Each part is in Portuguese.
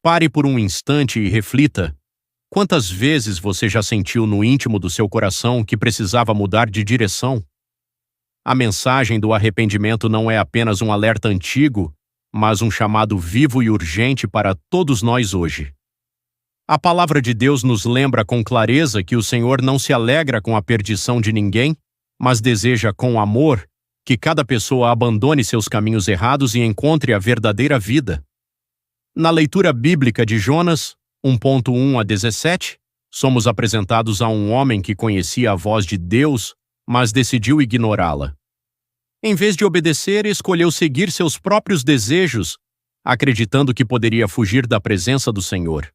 Pare por um instante e reflita. Quantas vezes você já sentiu no íntimo do seu coração que precisava mudar de direção? A mensagem do arrependimento não é apenas um alerta antigo, mas um chamado vivo e urgente para todos nós hoje. A palavra de Deus nos lembra com clareza que o Senhor não se alegra com a perdição de ninguém, mas deseja com amor que cada pessoa abandone seus caminhos errados e encontre a verdadeira vida. Na leitura bíblica de Jonas 1:1 a 17, somos apresentados a um homem que conhecia a voz de Deus, mas decidiu ignorá-la. Em vez de obedecer, escolheu seguir seus próprios desejos, acreditando que poderia fugir da presença do Senhor.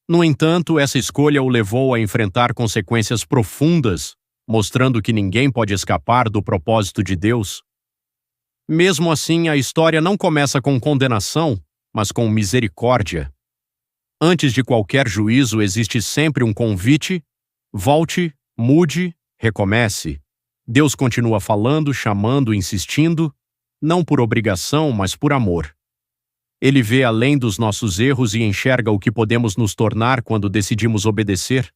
No entanto, essa escolha o levou a enfrentar consequências profundas, mostrando que ninguém pode escapar do propósito de Deus. Mesmo assim, a história não começa com condenação, mas com misericórdia. Antes de qualquer juízo, existe sempre um convite: volte, mude, recomece. Deus continua falando, chamando, insistindo, não por obrigação, mas por amor. Ele vê além dos nossos erros e enxerga o que podemos nos tornar quando decidimos obedecer.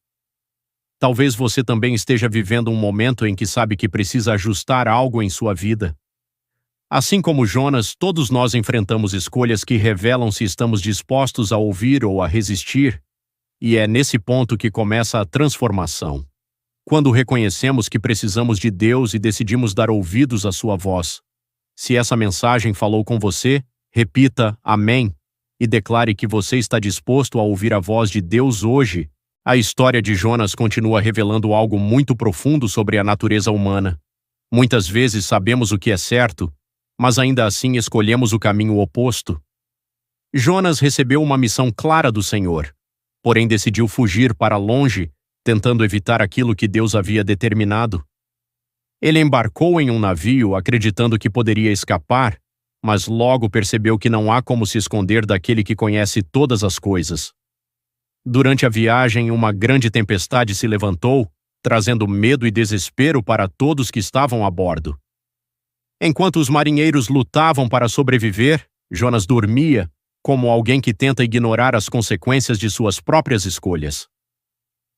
Talvez você também esteja vivendo um momento em que sabe que precisa ajustar algo em sua vida. Assim como Jonas, todos nós enfrentamos escolhas que revelam se estamos dispostos a ouvir ou a resistir, e é nesse ponto que começa a transformação. Quando reconhecemos que precisamos de Deus e decidimos dar ouvidos à sua voz. Se essa mensagem falou com você, repita Amém e declare que você está disposto a ouvir a voz de Deus hoje. A história de Jonas continua revelando algo muito profundo sobre a natureza humana. Muitas vezes sabemos o que é certo, mas ainda assim escolhemos o caminho oposto. Jonas recebeu uma missão clara do Senhor, porém decidiu fugir para longe, tentando evitar aquilo que Deus havia determinado. Ele embarcou em um navio acreditando que poderia escapar, mas logo percebeu que não há como se esconder daquele que conhece todas as coisas. Durante a viagem, uma grande tempestade se levantou, trazendo medo e desespero para todos que estavam a bordo. Enquanto os marinheiros lutavam para sobreviver, Jonas dormia, como alguém que tenta ignorar as consequências de suas próprias escolhas.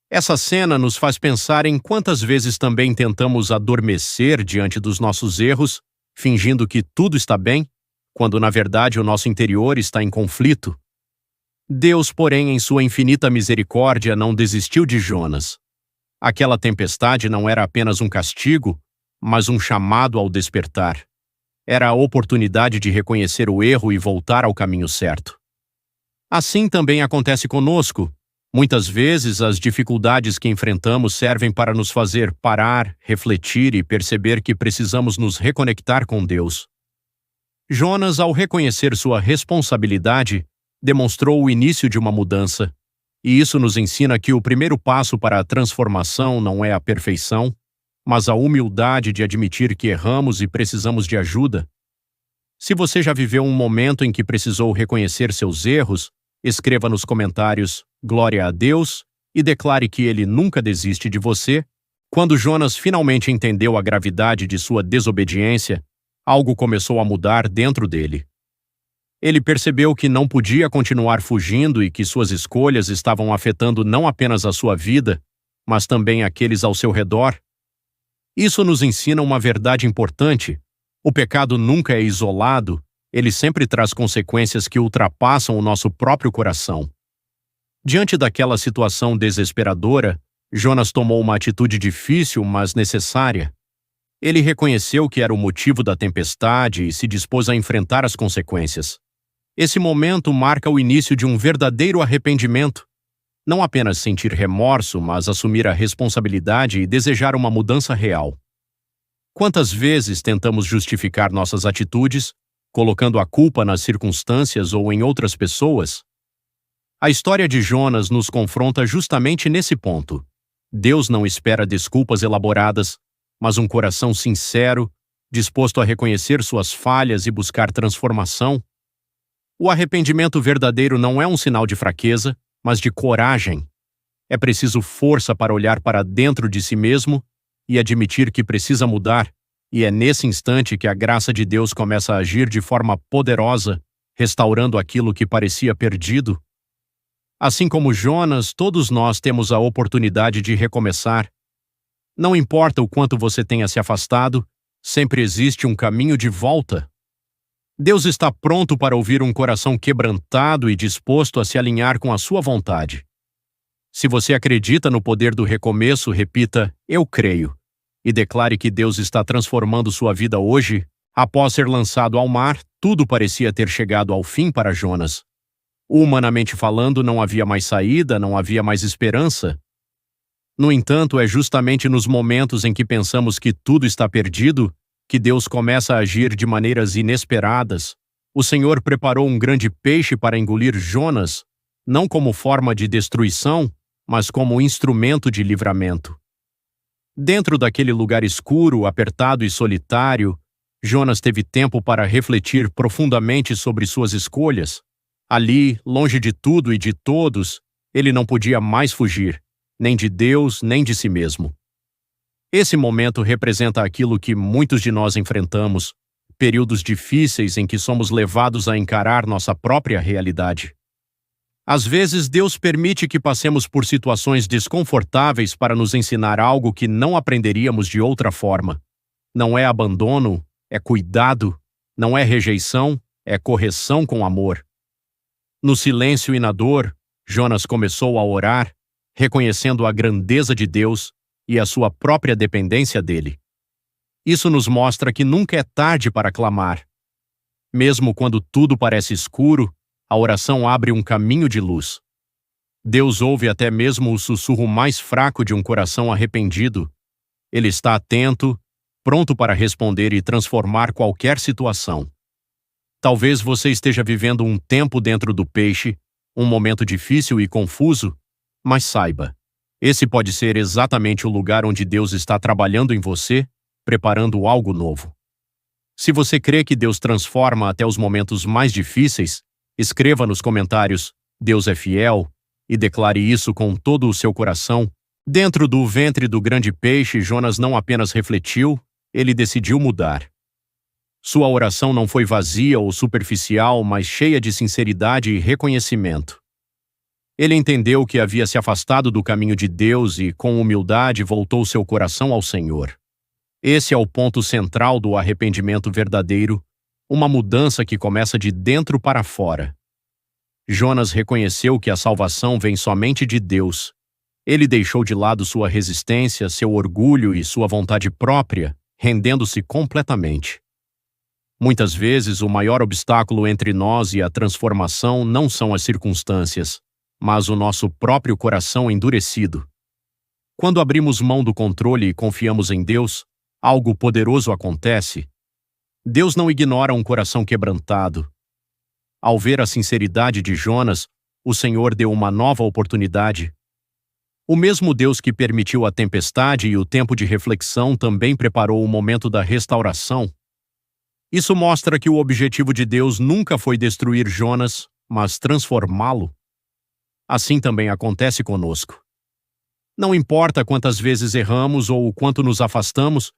Essa cena nos faz pensar em quantas vezes também tentamos adormecer diante dos nossos erros, fingindo que tudo está bem, quando na verdade o nosso interior está em conflito. Deus, porém, em sua infinita misericórdia, não desistiu de Jonas. Aquela tempestade não era apenas um castigo, mas um chamado ao despertar. Era a oportunidade de reconhecer o erro e voltar ao caminho certo. Assim também acontece conosco. Muitas vezes, as dificuldades que enfrentamos servem para nos fazer parar, refletir e perceber que precisamos nos reconectar com Deus. Jonas, ao reconhecer sua responsabilidade, demonstrou o início de uma mudança, e isso nos ensina que o primeiro passo para a transformação não é a perfeição, mas a humildade de admitir que erramos e precisamos de ajuda. Se você já viveu um momento em que precisou reconhecer seus erros, escreva nos comentários "Glória a Deus" e declare que Ele nunca desiste de você. Quando Jonas finalmente entendeu a gravidade de sua desobediência, algo começou a mudar dentro dele. Ele percebeu que não podia continuar fugindo e que suas escolhas estavam afetando não apenas a sua vida, mas também aqueles ao seu redor. Isso nos ensina uma verdade importante: o pecado nunca é isolado, ele sempre traz consequências que ultrapassam o nosso próprio coração. Diante daquela situação desesperadora, Jonas tomou uma atitude difícil, mas necessária. Ele reconheceu que era o motivo da tempestade e se dispôs a enfrentar as consequências. Esse momento marca o início de um verdadeiro arrependimento. Não apenas sentir remorso, mas assumir a responsabilidade e desejar uma mudança real. Quantas vezes tentamos justificar nossas atitudes, colocando a culpa nas circunstâncias ou em outras pessoas? A história de Jonas nos confronta justamente nesse ponto. Deus não espera desculpas elaboradas, mas um coração sincero, disposto a reconhecer suas falhas e buscar transformação. O arrependimento verdadeiro não é um sinal de fraqueza, mas de coragem. É preciso força para olhar para dentro de si mesmo e admitir que precisa mudar, e é nesse instante que a graça de Deus começa a agir de forma poderosa, restaurando aquilo que parecia perdido. Assim como Jonas, todos nós temos a oportunidade de recomeçar. Não importa o quanto você tenha se afastado, sempre existe um caminho de volta. Deus está pronto para ouvir um coração quebrantado e disposto a se alinhar com a sua vontade. Se você acredita no poder do recomeço, repita, eu creio, e declare que Deus está transformando sua vida hoje. Após ser lançado ao mar, tudo parecia ter chegado ao fim para Jonas. Humanamente falando, não havia mais saída, não havia mais esperança. No entanto, é justamente nos momentos em que pensamos que tudo está perdido que Deus começa a agir de maneiras inesperadas. O Senhor preparou um grande peixe para engolir Jonas, não como forma de destruição, mas como instrumento de livramento. Dentro daquele lugar escuro, apertado e solitário, Jonas teve tempo para refletir profundamente sobre suas escolhas. Ali, longe de tudo e de todos, ele não podia mais fugir, nem de Deus, nem de si mesmo. Esse momento representa aquilo que muitos de nós enfrentamos, períodos difíceis em que somos levados a encarar nossa própria realidade. Às vezes, Deus permite que passemos por situações desconfortáveis para nos ensinar algo que não aprenderíamos de outra forma. Não é abandono, é cuidado. Não é rejeição, é correção com amor. No silêncio e na dor, Jonas começou a orar, reconhecendo a grandeza de Deus e a sua própria dependência dele. Isso nos mostra que nunca é tarde para clamar. Mesmo quando tudo parece escuro, a oração abre um caminho de luz. Deus ouve até mesmo o sussurro mais fraco de um coração arrependido. Ele está atento, pronto para responder e transformar qualquer situação. Talvez você esteja vivendo um tempo dentro do peixe, um momento difícil e confuso, mas saiba, esse pode ser exatamente o lugar onde Deus está trabalhando em você, preparando algo novo. Se você crê que Deus transforma até os momentos mais difíceis, escreva nos comentários, Deus é fiel, e declare isso com todo o seu coração. Dentro do ventre do grande peixe, Jonas não apenas refletiu, ele decidiu mudar. Sua oração não foi vazia ou superficial, mas cheia de sinceridade e reconhecimento. Ele entendeu que havia se afastado do caminho de Deus e, com humildade, voltou seu coração ao Senhor. Esse é o ponto central do arrependimento verdadeiro, uma mudança que começa de dentro para fora. Jonas reconheceu que a salvação vem somente de Deus. Ele deixou de lado sua resistência, seu orgulho e sua vontade própria, rendendo-se completamente. Muitas vezes, o maior obstáculo entre nós e a transformação não são as circunstâncias, mas o nosso próprio coração endurecido. Quando abrimos mão do controle e confiamos em Deus, algo poderoso acontece. Deus não ignora um coração quebrantado. Ao ver a sinceridade de Jonas, o Senhor deu uma nova oportunidade. O mesmo Deus que permitiu a tempestade e o tempo de reflexão também preparou o momento da restauração. Isso mostra que o objetivo de Deus nunca foi destruir Jonas, mas transformá-lo. Assim também acontece conosco. Não importa quantas vezes erramos ou o quanto nos afastamos,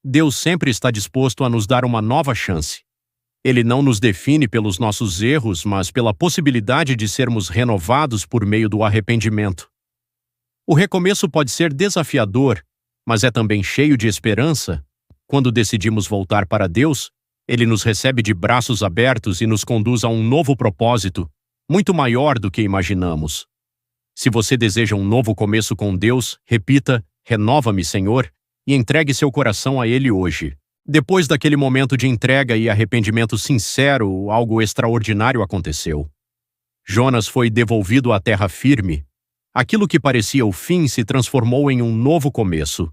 Deus sempre está disposto a nos dar uma nova chance. Ele não nos define pelos nossos erros, mas pela possibilidade de sermos renovados por meio do arrependimento. O recomeço pode ser desafiador, mas é também cheio de esperança. Quando decidimos voltar para Deus, Ele nos recebe de braços abertos e nos conduz a um novo propósito, muito maior do que imaginamos. Se você deseja um novo começo com Deus, repita, renova-me, Senhor, e entregue seu coração a Ele hoje. Depois daquele momento de entrega e arrependimento sincero, algo extraordinário aconteceu. Jonas foi devolvido à terra firme. Aquilo que parecia o fim se transformou em um novo começo.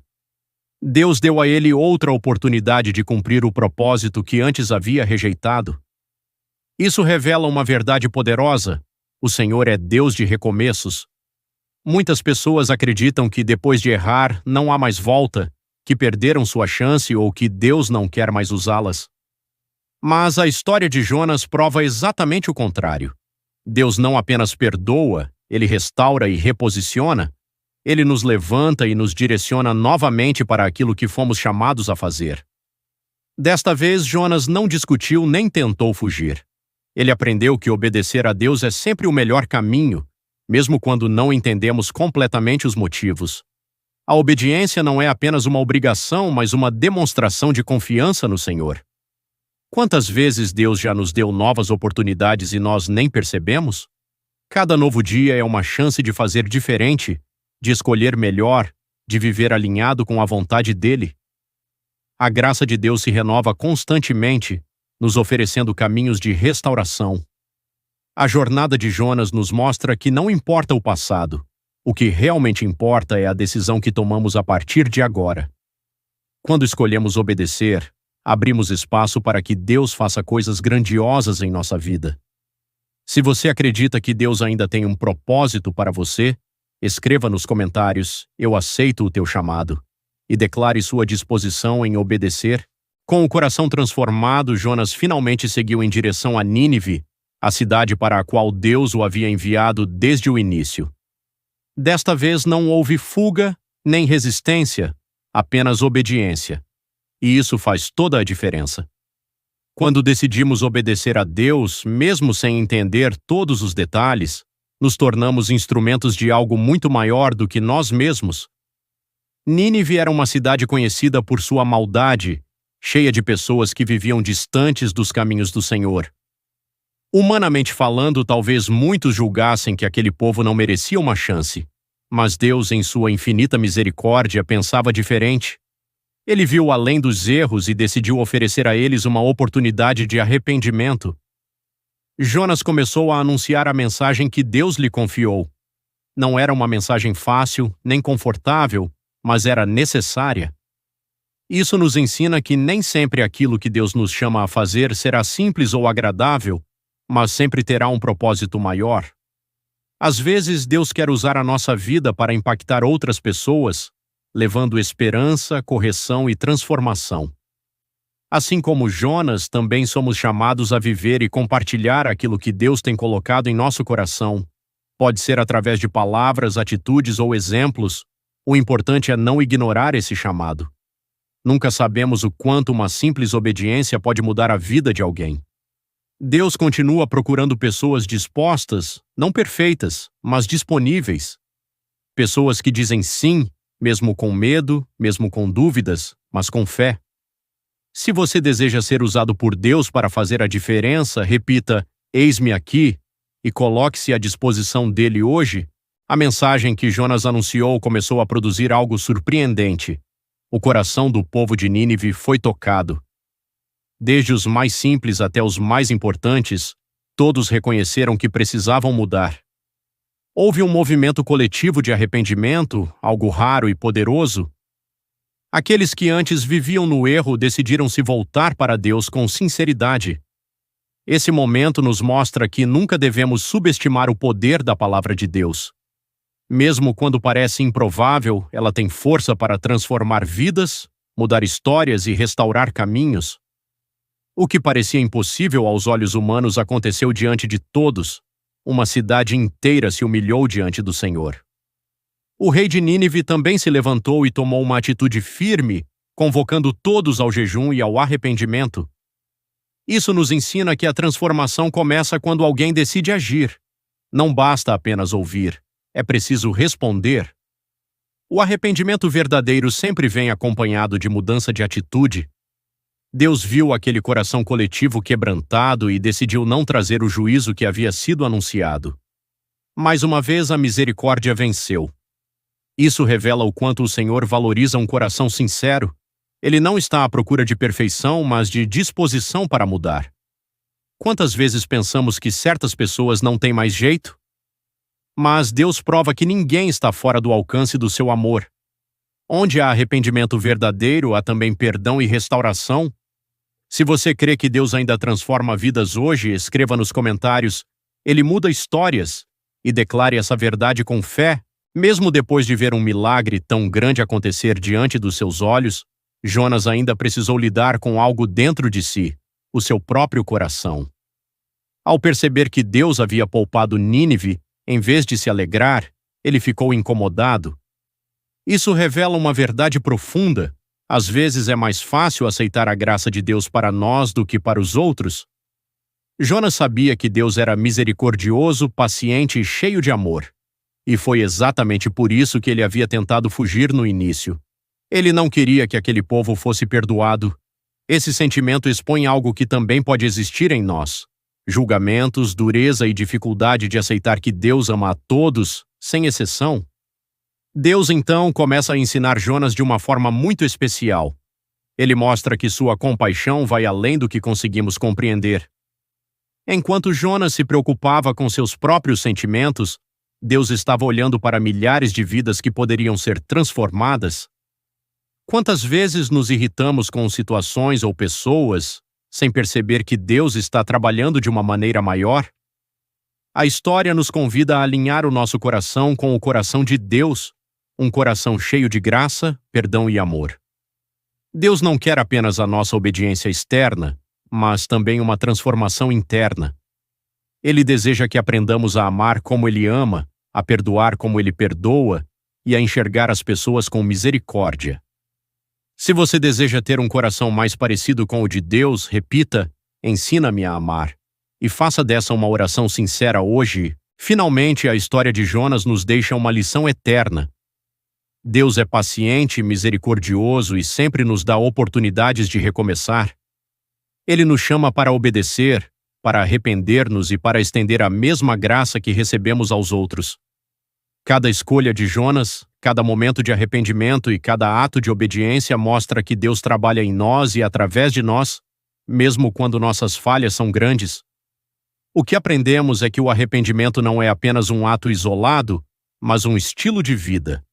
Deus deu a ele outra oportunidade de cumprir o propósito que antes havia rejeitado. Isso revela uma verdade poderosa. O Senhor é Deus de recomeços. Muitas pessoas acreditam que depois de errar não há mais volta, que perderam sua chance ou que Deus não quer mais usá-las. Mas a história de Jonas prova exatamente o contrário. Deus não apenas perdoa, Ele restaura e reposiciona, Ele nos levanta e nos direciona novamente para aquilo que fomos chamados a fazer. Desta vez, Jonas não discutiu nem tentou fugir. Ele aprendeu que obedecer a Deus é sempre o melhor caminho, mesmo quando não entendemos completamente os motivos. A obediência não é apenas uma obrigação, mas uma demonstração de confiança no Senhor. Quantas vezes Deus já nos deu novas oportunidades e nós nem percebemos? Cada novo dia é uma chance de fazer diferente, de escolher melhor, de viver alinhado com a vontade dele. A graça de Deus se renova constantemente, nos oferecendo caminhos de restauração. A jornada de Jonas nos mostra que não importa o passado, o que realmente importa é a decisão que tomamos a partir de agora. Quando escolhemos obedecer, abrimos espaço para que Deus faça coisas grandiosas em nossa vida. Se você acredita que Deus ainda tem um propósito para você, escreva nos comentários: "Eu aceito o teu chamado", e declare sua disposição em obedecer. Com o coração transformado, Jonas finalmente seguiu em direção a Nínive, a cidade para a qual Deus o havia enviado desde o início. Desta vez não houve fuga nem resistência, apenas obediência. E isso faz toda a diferença. Quando decidimos obedecer a Deus, mesmo sem entender todos os detalhes, nos tornamos instrumentos de algo muito maior do que nós mesmos. Nínive era uma cidade conhecida por sua maldade, cheia de pessoas que viviam distantes dos caminhos do Senhor. Humanamente falando, talvez muitos julgassem que aquele povo não merecia uma chance, mas Deus, em sua infinita misericórdia, pensava diferente. Ele viu além dos erros e decidiu oferecer a eles uma oportunidade de arrependimento. Jonas começou a anunciar a mensagem que Deus lhe confiou. Não era uma mensagem fácil, nem confortável, mas era necessária. Isso nos ensina que nem sempre aquilo que Deus nos chama a fazer será simples ou agradável, mas sempre terá um propósito maior. Às vezes, Deus quer usar a nossa vida para impactar outras pessoas, levando esperança, correção e transformação. Assim como Jonas, também somos chamados a viver e compartilhar aquilo que Deus tem colocado em nosso coração. Pode ser através de palavras, atitudes ou exemplos. O importante é não ignorar esse chamado. Nunca sabemos o quanto uma simples obediência pode mudar a vida de alguém. Deus continua procurando pessoas dispostas, não perfeitas, mas disponíveis. Pessoas que dizem sim, mesmo com medo, mesmo com dúvidas, mas com fé. Se você deseja ser usado por Deus para fazer a diferença, repita: "Eis-me aqui", e coloque-se à disposição dele hoje. A mensagem que Jonas anunciou começou a produzir algo surpreendente. O coração do povo de Nínive foi tocado. Desde os mais simples até os mais importantes, todos reconheceram que precisavam mudar. Houve um movimento coletivo de arrependimento, algo raro e poderoso. Aqueles que antes viviam no erro decidiram se voltar para Deus com sinceridade. Esse momento nos mostra que nunca devemos subestimar o poder da palavra de Deus. Mesmo quando parece improvável, ela tem força para transformar vidas, mudar histórias e restaurar caminhos. O que parecia impossível aos olhos humanos aconteceu diante de todos. Uma cidade inteira se humilhou diante do Senhor. O rei de Nínive também se levantou e tomou uma atitude firme, convocando todos ao jejum e ao arrependimento. Isso nos ensina que a transformação começa quando alguém decide agir. Não basta apenas ouvir. É preciso responder. O arrependimento verdadeiro sempre vem acompanhado de mudança de atitude. Deus viu aquele coração coletivo quebrantado e decidiu não trazer o juízo que havia sido anunciado. Mais uma vez, a misericórdia venceu. Isso revela o quanto o Senhor valoriza um coração sincero. Ele não está à procura de perfeição, mas de disposição para mudar. Quantas vezes pensamos que certas pessoas não têm mais jeito? Mas Deus prova que ninguém está fora do alcance do seu amor. Onde há arrependimento verdadeiro, há também perdão e restauração. Se você crê que Deus ainda transforma vidas hoje, escreva nos comentários: "Ele muda histórias", e declare essa verdade com fé. Mesmo depois de ver um milagre tão grande acontecer diante dos seus olhos, Jonas ainda precisou lidar com algo dentro de si, o seu próprio coração. Ao perceber que Deus havia poupado Nínive, em vez de se alegrar, ele ficou incomodado. Isso revela uma verdade profunda. Às vezes é mais fácil aceitar a graça de Deus para nós do que para os outros. Jonas sabia que Deus era misericordioso, paciente e cheio de amor. E foi exatamente por isso que ele havia tentado fugir no início. Ele não queria que aquele povo fosse perdoado. Esse sentimento expõe algo que também pode existir em nós: julgamentos, dureza e dificuldade de aceitar que Deus ama a todos, sem exceção. Deus então começa a ensinar Jonas de uma forma muito especial. Ele mostra que sua compaixão vai além do que conseguimos compreender. Enquanto Jonas se preocupava com seus próprios sentimentos, Deus estava olhando para milhares de vidas que poderiam ser transformadas. Quantas vezes nos irritamos com situações ou pessoas, sem perceber que Deus está trabalhando de uma maneira maior? A história nos convida a alinhar o nosso coração com o coração de Deus, um coração cheio de graça, perdão e amor. Deus não quer apenas a nossa obediência externa, mas também uma transformação interna. Ele deseja que aprendamos a amar como Ele ama, a perdoar como Ele perdoa e a enxergar as pessoas com misericórdia. Se você deseja ter um coração mais parecido com o de Deus, repita: "Ensina-me a amar", e faça dessa uma oração sincera hoje. Finalmente, a história de Jonas nos deixa uma lição eterna. Deus é paciente, misericordioso e sempre nos dá oportunidades de recomeçar. Ele nos chama para obedecer, para arrepender-nos e para estender a mesma graça que recebemos aos outros. Cada escolha de Jonas, cada momento de arrependimento e cada ato de obediência mostra que Deus trabalha em nós e através de nós, mesmo quando nossas falhas são grandes. O que aprendemos é que o arrependimento não é apenas um ato isolado, mas um estilo de vida.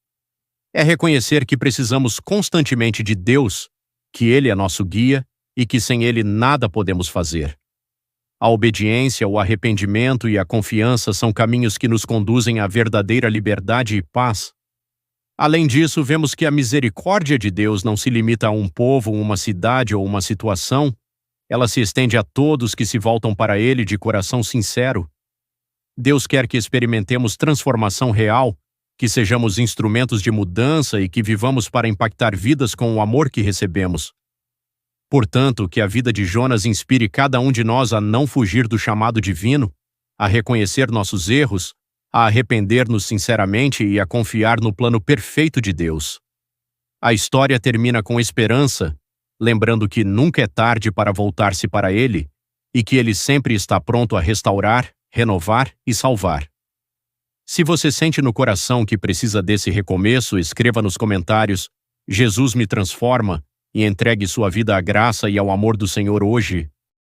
É reconhecer que precisamos constantemente de Deus, que Ele é nosso guia e que sem Ele nada podemos fazer. A obediência, o arrependimento e a confiança são caminhos que nos conduzem à verdadeira liberdade e paz. Além disso, vemos que a misericórdia de Deus não se limita a um povo, uma cidade ou uma situação. Ela se estende a todos que se voltam para Ele de coração sincero. Deus quer que experimentemos transformação real, que sejamos instrumentos de mudança e que vivamos para impactar vidas com o amor que recebemos. Portanto, que a vida de Jonas inspire cada um de nós a não fugir do chamado divino, a reconhecer nossos erros, a arrepender-nos sinceramente e a confiar no plano perfeito de Deus. A história termina com esperança, lembrando que nunca é tarde para voltar-se para Ele e que Ele sempre está pronto a restaurar, renovar e salvar. Se você sente no coração que precisa desse recomeço, escreva nos comentários: "Jesus me transforma", e entregue sua vida à graça e ao amor do Senhor hoje.